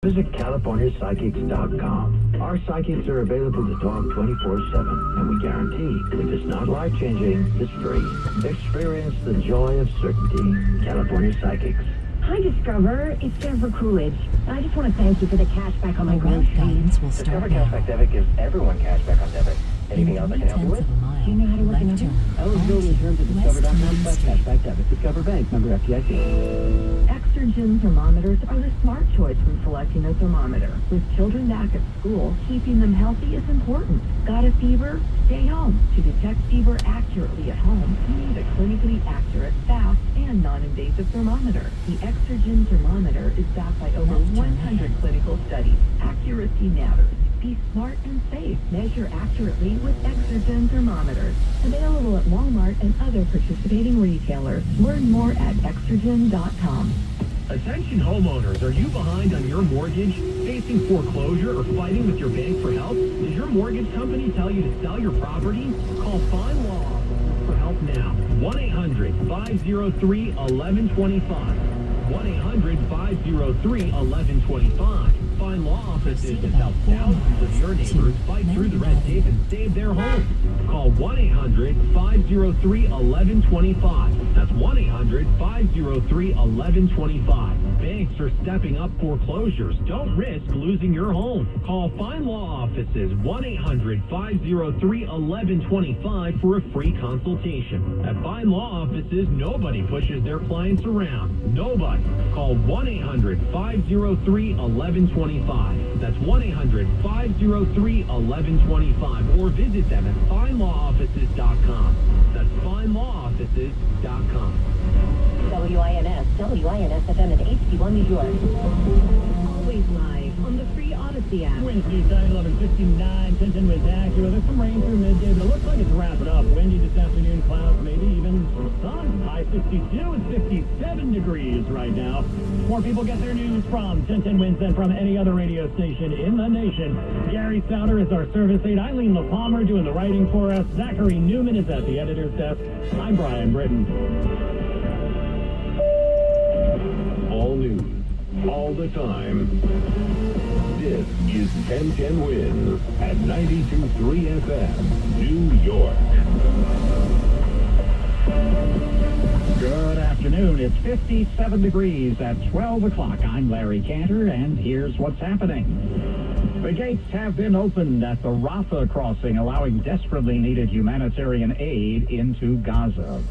Visit CaliforniaPsychics.com. Our psychics are available to talk 24/7, and we guarantee if it's not life-changing, it's free. Experience the joy of certainty. California Psychics. Hi, Discover. It's Jennifer Coolidge. I just want to thank you for the cash back on my groceries. Guidance will Discover start now. Cashback Debit gives everyone cash back on debit. Anything else I can help you with? of a mile, Do you know how to work left another? turn, Eligibility in terms of onto Discover.com West Main Street. /cashback debit. Discover Bank, member FDIC. Exergen thermometers are the smart choice when selecting a thermometer. With children back at school, keeping them healthy is important. Got a fever? Stay home. To detect fever accurately at home, you need a clinically accurate, fast, and non-invasive thermometer. The Exergen thermometer is backed by over 100 clinical studies. Accuracy matters. Be smart and safe. Measure accurately with Exergen thermometers. Available at Walmart and other participating retailers. Learn more at Exergen.com. Attention homeowners, are you behind on your mortgage, facing foreclosure, or fighting with your bank for help? Did your mortgage company tell you to sell your property? Call Fine Law for help now. 1-800-503-1125. 1-800-503-1125. Fine Law offices have helped thousands of your neighbors fight through the red tape and save their homes. Call 1-800-503-1125. That's 1-800-503-1125. Banks are stepping up foreclosures. Don't risk losing your home. Call Fine Law offices 1-800-503-1125 for a free consultation. At Fine Law offices, nobody pushes their clients around. Nobody. Call 1-800-503-1125. That's 1-800-503-1125 or visit them at FineLawOffices.com. That's FineLawOffices.com. WINS FM at HD1 New York. Always live on the free Odyssey app. Wednesday, Saturday, 11:59. 10 with Acura. There's some rain through midday, but it looks like it's wrapping up. Windy this afternoon, clouds, maybe even some sun. High 62 and 57 degrees right now. More people get their news from 1010 Wins than from any other radio station in the nation. Gary Souter is our service aide. Eileen LaPalmer doing the writing for us. Zachary Newman is at the editor's desk. I'm Brian Britton. All news, all the time. This is 1010 Wins at 92.3 FM, New York. Good afternoon. It's 57 degrees at 12 o'clock. I'm Larry Cantor, and here's what's happening. The gates have been opened at the Rafah crossing, allowing desperately needed humanitarian aid into Gaza.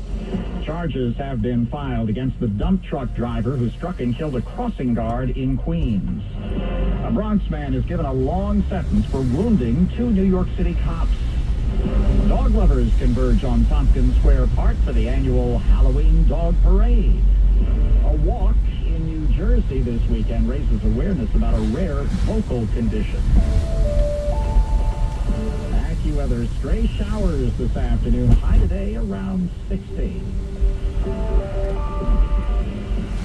Charges have been filed against the dump truck driver who struck and killed a crossing guard in Queens. A Bronx man is given a long sentence for wounding 2 New York City cops. Dog lovers converge on Tompkins Square Park for the annual Halloween Dog Parade. A walk in New Jersey this weekend raises awareness about a rare vocal condition. AccuWeather, stray showers this afternoon. High today around 60.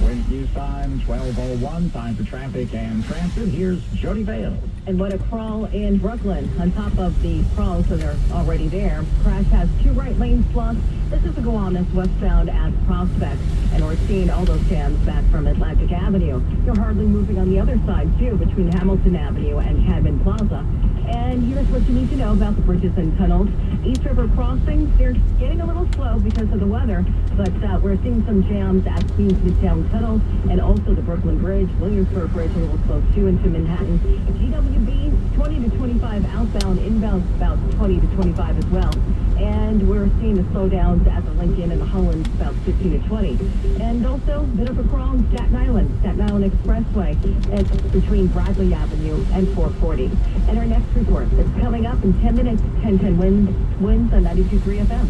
Wind news time 12:01. Time for traffic and transit. Here's Jody Vale. And what a crawl in Brooklyn. On top of the crawls that are already there, crash has 2 right lanes blocked. This is a Gowanus westbound at Prospect. And we're seeing all those jams back from Atlantic Avenue. You're hardly moving on the other side, too, between Hamilton Avenue and Cadman Plaza. And here's what you need to know about the bridges and tunnels. East River crossings, they're getting a little slow because of the weather, but we're seeing some jams at Queens Midtown Tunnel and also the Brooklyn Bridge, Williamsburg Bridge, a little slow too into Manhattan. GWB, 20 to 25 outbound, inbound about 20 to 25 as well. And we're seeing the slowdowns at the Lincoln and the Holland about 15 to 20. And also a bit of a crawl in Staten Island Expressway. It's between Bradley Avenue and 440. And our next report is coming up in 10 minutes. 1010 wins on 92.3 FM.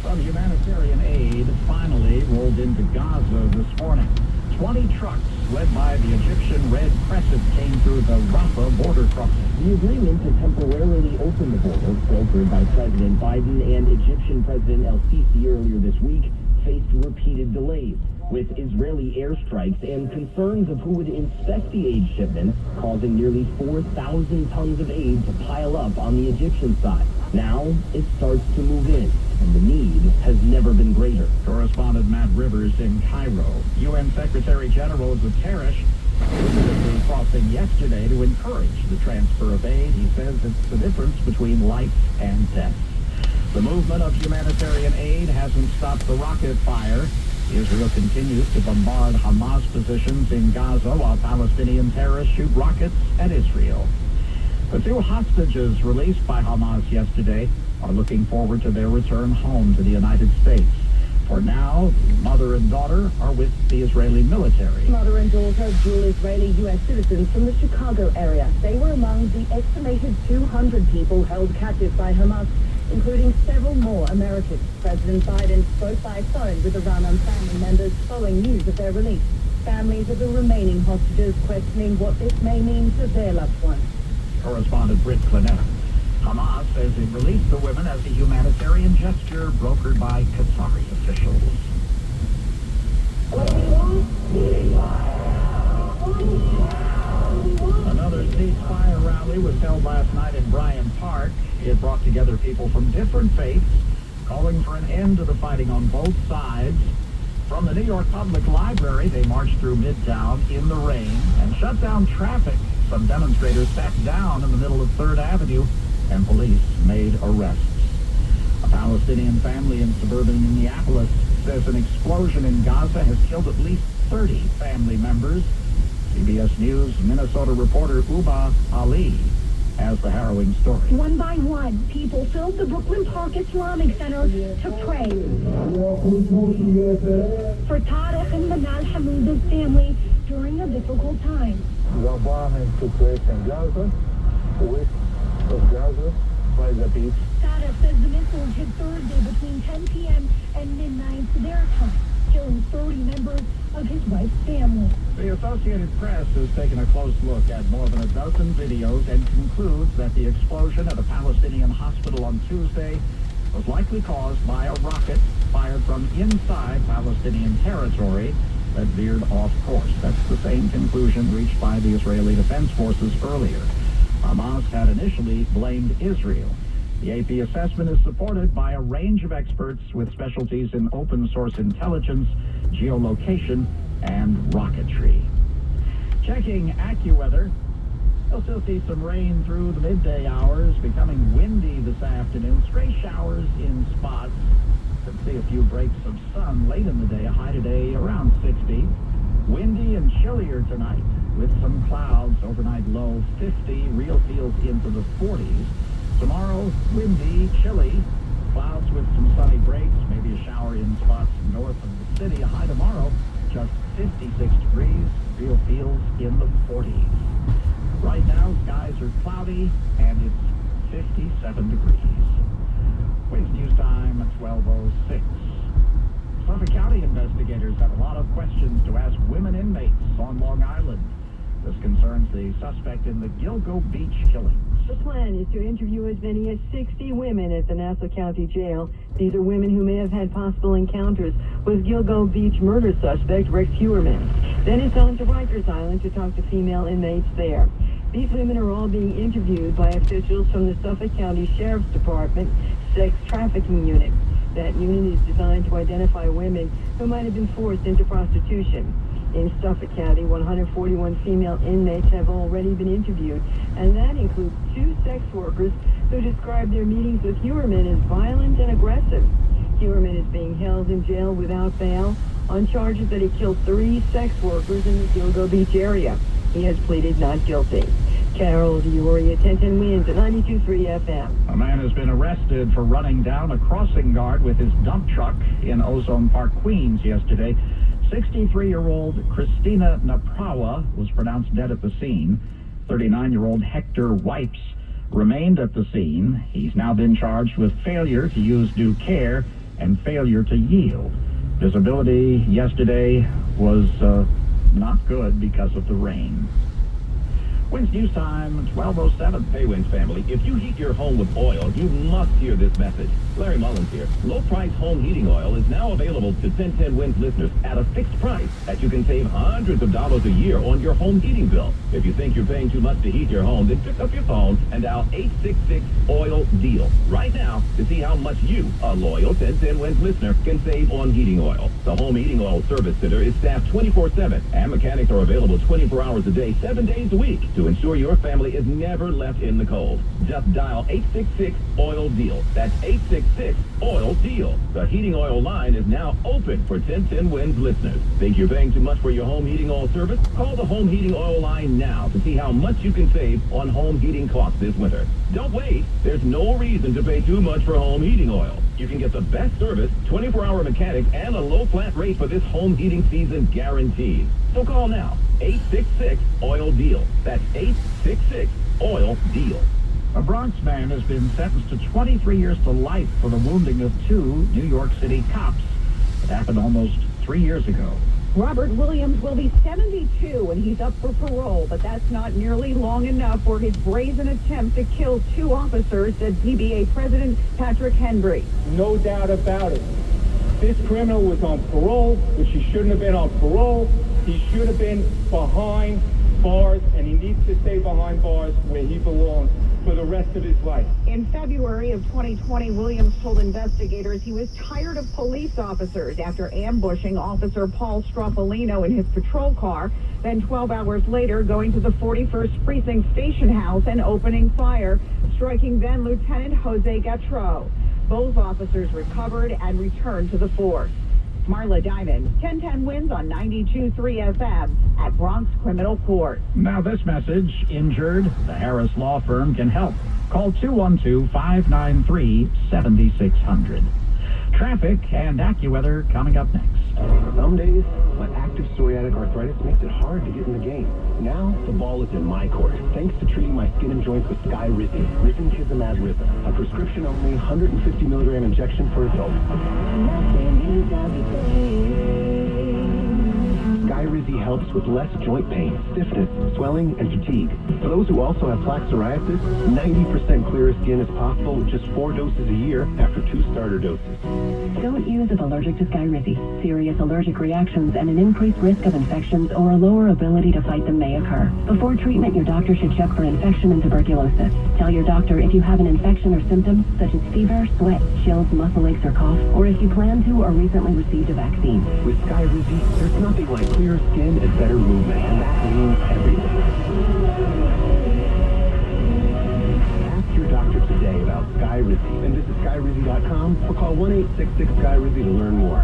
Some humanitarian aid finally rolled into Gaza this morning. 20 trucks led by the Egyptian Red Crescent came through the Rafah border crossing. The agreement to temporarily open the border, brokered by President Biden and Egyptian President El-Sisi earlier this week, faced repeated delays, with Israeli airstrikes and concerns of who would inspect the aid shipment, causing nearly 4,000 tons of aid to pile up on the Egyptian side. Now, it starts to move in. and the need has never been greater. Correspondent Matt Rivers in Cairo. UN Secretary General Guterres visited the crossing yesterday to encourage the transfer of aid. He says it's the difference between life and death. The movement of humanitarian aid hasn't stopped the rocket fire. Israel continues to bombard Hamas positions in Gaza while Palestinian terrorists shoot rockets at Israel. The two hostages released by Hamas yesterday are looking forward to their return home to the United States. For now, the mother and daughter are with the Israeli military. Mother and daughter, dual Israeli U.S. citizens from the Chicago area. They were among the estimated 200 people held captive by Hamas, including several more Americans. President Biden spoke by phone with Iranian family members following news of their release. Families of the remaining hostages questioning what this may mean to their loved ones. Correspondent Britt Clinette. Hamas says it released the women as a humanitarian gesture brokered by Qatari officials. Another ceasefire rally was held last night in Bryant Park. It brought together people from different faiths, calling for an end to the fighting on both sides. From the New York Public Library, they marched through Midtown in the rain and shut down traffic. Some demonstrators sat down in the middle of 3rd Avenue, and police made arrests. A Palestinian family in suburban Minneapolis says an explosion in Gaza has killed at least 30 family members. CBS News Minnesota reporter Uba Ali has the harrowing story. One by one, people filled the Brooklyn Park Islamic Center to pray for Tarek and Manal Hamouda's family during a difficult time. The bombing took place in Gaza, west of Gaza, by the beach. Tarek says the missiles hit Thursday between 10 p.m. and midnight their time, killing 30 members of his wife's family. The Associated Press has taken a close look at more than a dozen videos and concludes that the explosion at a Palestinian hospital on Tuesday was likely caused by a rocket fired from inside Palestinian territory that veered off course. That's the same conclusion reached by the Israeli Defense Forces earlier. Hamas had initially blamed Israel. The AP assessment is supported by a range of experts with specialties in open source intelligence, geolocation, and rocketry. Checking AccuWeather, you'll still see some rain through the midday hours, becoming windy this afternoon. Stray showers in spots. Could see a few breaks of sun late in the day. A high today around 60. Windy and chillier tonight with some clouds. Overnight low 50. Real feels into the 40s. Tomorrow, windy, chilly. Clouds with some sunny breaks. Maybe a shower in spots north of the city. A high tomorrow, just 56 degrees. Real feels in the 40s. Right now, skies are cloudy and it's 57 degrees. Waves news time at 12:06. Suffolk County investigators have a lot of questions to ask women inmates on Long Island. This concerns the suspect in the Gilgo Beach killing. The plan is to interview as many as 60 women at the Nassau County Jail. These are women who may have had possible encounters with Gilgo Beach murder suspect Rex Heuermann. Then it's on to Rikers Island to talk to female inmates there. These women are all being interviewed by officials from the Suffolk County Sheriff's Department Sex Trafficking Unit. That unit is designed to identify women who might have been forced into prostitution. In Suffolk County, 141 female inmates have already been interviewed, and that includes 2 sex workers who described their meetings with Heuermann as violent and aggressive. Heuermann is being held in jail without bail on charges that he killed 3 sex workers in the Gilgo Beach area. He has pleaded not guilty. Carol Diori, 1010 Winds at 92.3 FM. A man has been arrested for running down a crossing guard with his dump truck in Ozone Park, Queens yesterday. 63-year-old Christina Naprawa was pronounced dead at the scene. 39-year-old Hector Wipes remained at the scene. He's now been charged with failure to use due care and failure to yield. Visibility yesterday was not good because of the rain. Wins News Time, 12:07. Hey, Wins family, if you heat your home with oil, you must hear this message. Larry Mullins here. Low-price home heating oil is now available to 1010 Wins listeners at a fixed price that you can save hundreds of dollars a year on your home heating bill. If you think you're paying too much to heat your home, then pick up your phone and dial 866-OIL-DEAL right now to see how much you, a loyal 1010 Wins listener, can save on heating oil. The Home Heating Oil Service Center is staffed 24/7, and mechanics are available 24 hours a day, 7 days a week, to ensure your family is never left in the cold. Just dial 866-OIL-DEAL. That's 866-OIL-DEAL. The heating oil line is now open for 1010 Wins listeners. Think you're paying too much for your home heating oil service? Call the Home Heating Oil line now to see how much you can save on home heating costs this winter. Don't wait. There's no reason to pay too much for home heating oil. You can get the best service, 24-hour mechanic, and a low flat rate for this home heating season guaranteed. So call now, 866-OIL-DEAL. That's 866-OIL-DEAL. A Bronx man has been sentenced to 23 years to life for the wounding of 2 New York City cops. It happened almost 3 years ago. Robert Williams will be 72 and he's up for parole, but that's not nearly long enough for his brazen attempt to kill 2 officers, said DBA President Patrick Henry. No doubt about it. This criminal was on parole, which he shouldn't have been on parole. He should have been behind bars, and he needs to stay behind bars where he belongs for the rest of his life. In February of 2020, Williams told investigators he was tired of police officers after ambushing Officer Paul Stroffolino in his patrol car, then 12 hours later going to the 41st Precinct Station House and opening fire, striking then Lieutenant Jose Gautreaux. Both officers recovered and returned to the force. Marla Diamond, 1010 Wins on 92.3 FM at Bronx Criminal Court. Now this message, injured, the Harris Law Firm can help. Call 212-593-7600. Traffic and AccuWeather coming up next. Some days, my active psoriatic arthritis makes it hard to get in the game. Now, the ball is in my court, thanks to treating my skin and joints with Skyrizi, Risankizumab Risa, a prescription-only 150-milligram injection for adults. Skyrizi helps with less joint pain, stiffness, swelling, and fatigue. For those who also have plaque psoriasis, 90% clearer skin is possible with just 4 doses a year after 2 starter doses. Don't use if allergic to Skyrizi. Serious allergic reactions and an increased risk of infections or a lower ability to fight them may occur. Before treatment, your doctor should check for infection and tuberculosis. Tell your doctor if you have an infection or symptoms such as fever, sweat, chills, muscle aches, or cough, or if you plan to or recently received a vaccine. With Skyrizi, there's nothing like clearer skin and better movement, and that means everything. Ask your doctor today about Skyrizi and visit Skyrizi.com or call 1-866-SKYRIZI to learn more.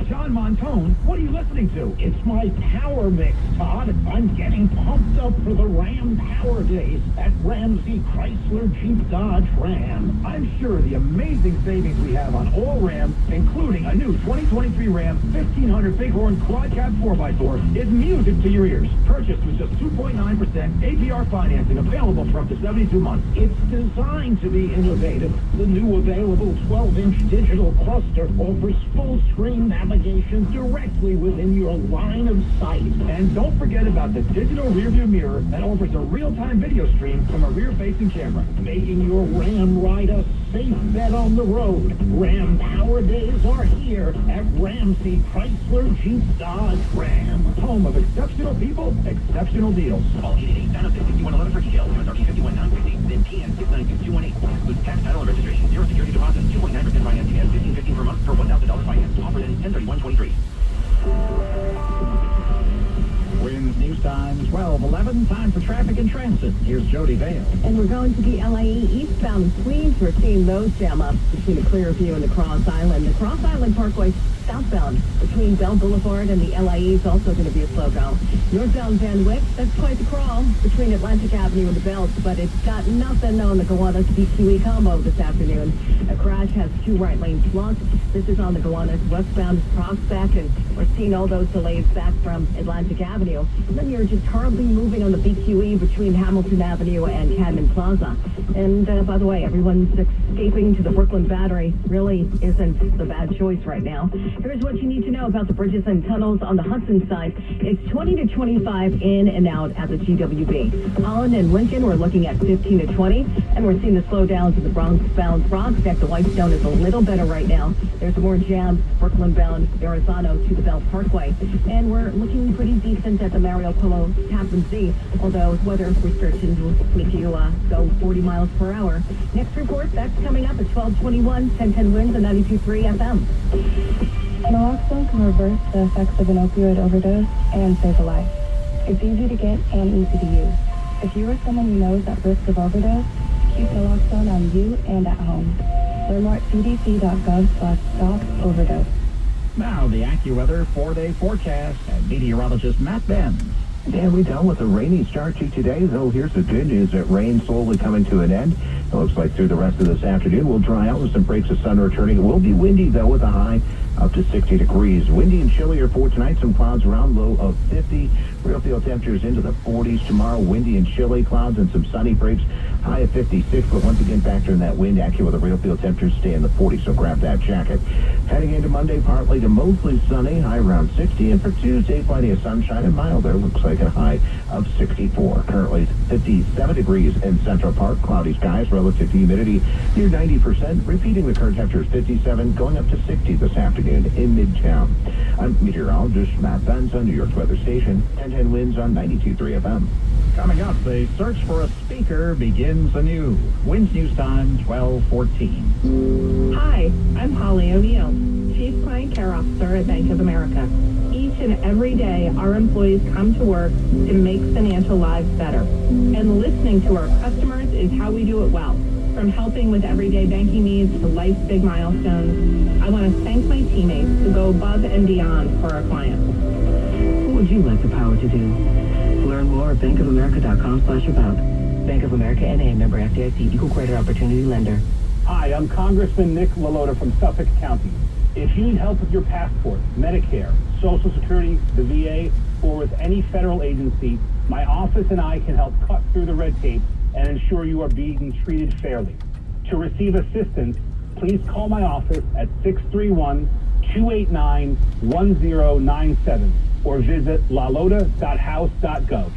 John Montone, what are you listening to? It's my power mix, Todd. I'm getting pumped up for the Ram Power Days at Ramsey Chrysler Jeep Dodge Ram. I'm sure the amazing savings we have on all Rams, including a new 2023 Ram 1500 Bighorn Quad Cab 4x4, is music to your ears. Purchased with just 2.9% APR financing available for up to 72 months. It's designed to be innovative. The new available 12-inch digital cluster offers full-screen navigation directly within your line of sight. And don't forget about the digital rearview mirror that offers a real-time video stream from a rear-facing camera. Making your Ram ride a safe bet on the road. Ram Power Days are here at Ramsey Chrysler Jeep Dodge Ram. Home of exceptional people, exceptional deals. Call 888-906-6111 for details. MSRP 51,950, then PN 696-218. Includes tax, title, and registration. Zero security deposit. 2.9% financing at $1,515 per month for $1,000 finance. Offered in 10/31/23. Wins News Time, 12:11. Time for traffic and transit. Here's Jody Vale. And we're going to the LAE eastbound Queens. We're seeing those jam up between the Clearview and the Cross Island. The Cross Island Parkway southbound between Bell Boulevard and the LAE is also going to be a slow go. Northbound Van Wyck, that's quite the crawl between Atlantic Avenue and the Belts, but it's got nothing on the Gowanus BQE combo this afternoon. A crash has 2 right lanes blocked. This is on the Gowanus westbound Prospect, and we're seeing all those delays back from Atlantic Avenue. And then you're just hardly moving on the BQE between Hamilton Avenue and Cadman Plaza. And by the way, everyone's escaping to the Brooklyn Battery really isn't the bad choice right now. Here's what you need to know about the bridges and tunnels on the Hudson side. It's 20 to 25 in and out at the GWB. Holland and Lincoln, we're looking at 15 to 20, and we're seeing the slowdowns at the Bronx-bound Prospect. The Whitestone is a little better right now. There's more jams, Brooklyn-bound Verrazano to the Bell Parkway. And we're looking pretty decent at the Mario Polo Tappan Zee, although weather restrictions will make you go 40 miles per hour. Next report, that's coming up at 12:21, 1010 winds and 92.3 FM. Naloxone can reverse the effects of an opioid overdose and save a life. It's easy to get and easy to use. If you or someone you know is at risk of overdose, keep naloxone on you and at home. Learn more at cdc.gov/stop-overdose. Now the AccuWeather 4-day forecast and meteorologist Matt Benz. And we dealt with a rainy start to today, though here's the good news that rain slowly coming to an end. It looks like through the rest of this afternoon we'll dry out with some breaks of sun returning. It will be windy, though, with a high up to 60 degrees. Windy and chillier for tonight. Some clouds around, low of 50. Real field temperatures into the 40s tomorrow. Windy and chilly, clouds and some sunny breaks. High of 56, but once again factor in that wind. AccuWeather real field temperatures stay in the 40s, so grab that jacket. Heading into Monday, partly to mostly sunny, high around 60. And for Tuesday, plenty of sunshine and milder. Looks like a high of 64. Currently 57 degrees in Central Park. Cloudy skies, relative humidity near 90%. Repeating the current temperatures 57, going up to 60 this afternoon in Midtown. I'm meteorologist Matt Benz on New York Weather Station, 1010 winds on 92.3 FM. Coming up, the search for a speaker begins anew. Winds News Time, 12:14. Hi, I'm Holly O'Neill, Chief Client Care Officer at Bank of America. Each and every day, our employees come to work to make financial lives better. And listening to our customers is how we do it well. From helping with everyday banking needs to life's big milestones, I want to thank my teammates who go above and beyond for our clients. What would you like the power to do? Learn more at bankofamerica.com/about. Bank of America N.A. member FDIC, equal credit opportunity lender. Hi, I'm Congressman Nick LaLota from Suffolk County. If you need help with your passport, Medicare, Social Security, the VA, or with any federal agency, my office and I can help cut through the red tape and ensure you are being treated fairly. To receive assistance, please call my office at 631-289-1097 or visit lalota.house.gov.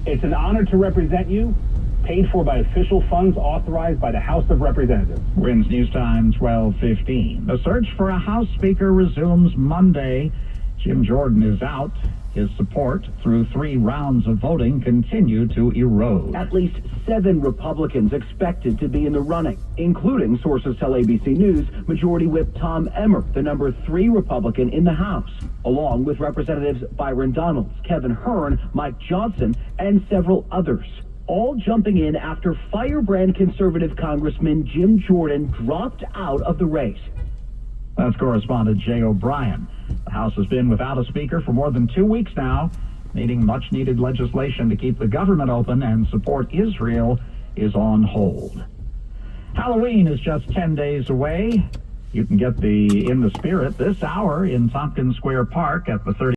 It's an honor to represent you, paid for by official funds authorized by the House of Representatives. Winds News Time, 12:15. The search for a House Speaker resumes Monday. Jim Jordan is out. His support through 3 rounds of voting continue to erode. At least 7 Republicans expected to be in the running, including, sources tell ABC News, Majority Whip Tom Emmer, the number 3 Republican in the House, along with Representatives Byron Donalds, Kevin Hern, Mike Johnson, and several others, all jumping in after firebrand conservative Congressman Jim Jordan dropped out of the race. That's correspondent Jay O'Brien. The House has been without a speaker for more than 2 weeks now, needing much-needed legislation to keep the government open and support Israel is on hold. Halloween is just 10 days away. You can get in the spirit this hour in Tompkins Square Park at the